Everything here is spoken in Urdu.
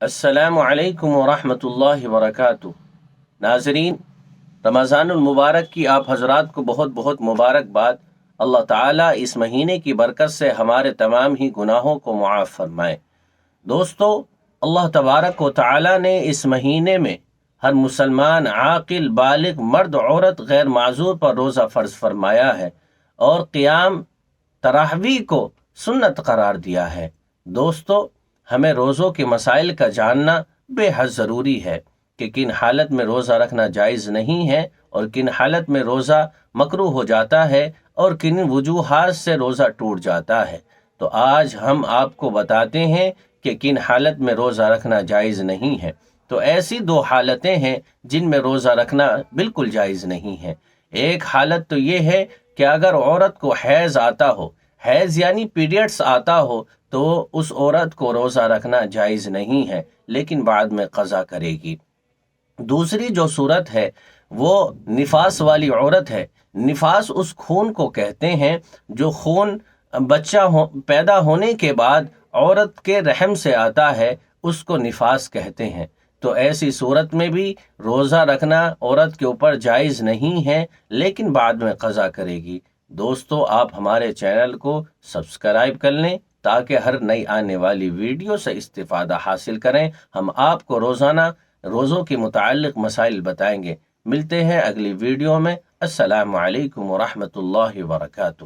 السلام علیکم ورحمۃ اللہ وبرکاتہ۔ ناظرین، رمضان المبارک کی آپ حضرات کو بہت بہت مبارکباد۔ اللہ تعالیٰ اس مہینے کی برکت سے ہمارے تمام ہی گناہوں کو معاف فرمائے۔ دوستو، اللہ تبارک و تعالیٰ نے اس مہینے میں ہر مسلمان عاقل بالغ مرد عورت غیر معذور پر روزہ فرض فرمایا ہے اور قیام تراویح کو سنت قرار دیا ہے۔ دوستو، ہمیں روزوں کے مسائل کا جاننا بے حد ضروری ہے کہ کن حالت میں روزہ رکھنا جائز نہیں ہے اور کن حالت میں روزہ مکروہ ہو جاتا ہے اور کن وجوہات سے روزہ ٹوٹ جاتا ہے۔ تو آج ہم آپ کو بتاتے ہیں کہ کن حالت میں روزہ رکھنا جائز نہیں ہے۔ تو ایسی دو حالتیں ہیں جن میں روزہ رکھنا بالکل جائز نہیں ہے۔ ایک حالت تو یہ ہے کہ اگر عورت کو حیض آتا ہو، حیض یعنی پیریڈس آتا ہو، تو اس عورت کو روزہ رکھنا جائز نہیں ہے، لیکن بعد میں قضا کرے گی۔ دوسری جو صورت ہے وہ نفاس والی عورت ہے۔ نفاس اس خون کو کہتے ہیں جو خون پیدا ہونے کے بعد عورت کے رحم سے آتا ہے، اس کو نفاس کہتے ہیں۔ تو ایسی صورت میں بھی روزہ رکھنا عورت کے اوپر جائز نہیں ہے، لیکن بعد میں قضا کرے گی۔ دوستو، آپ ہمارے چینل کو سبسکرائب کر لیں تاکہ ہر نئی آنے والی ویڈیو سے استفادہ حاصل کریں۔ ہم آپ کو روزانہ روزوں کے متعلق مسائل بتائیں گے۔ ملتے ہیں اگلی ویڈیو میں۔ السلام علیکم ورحمۃ اللہ وبرکاتہ۔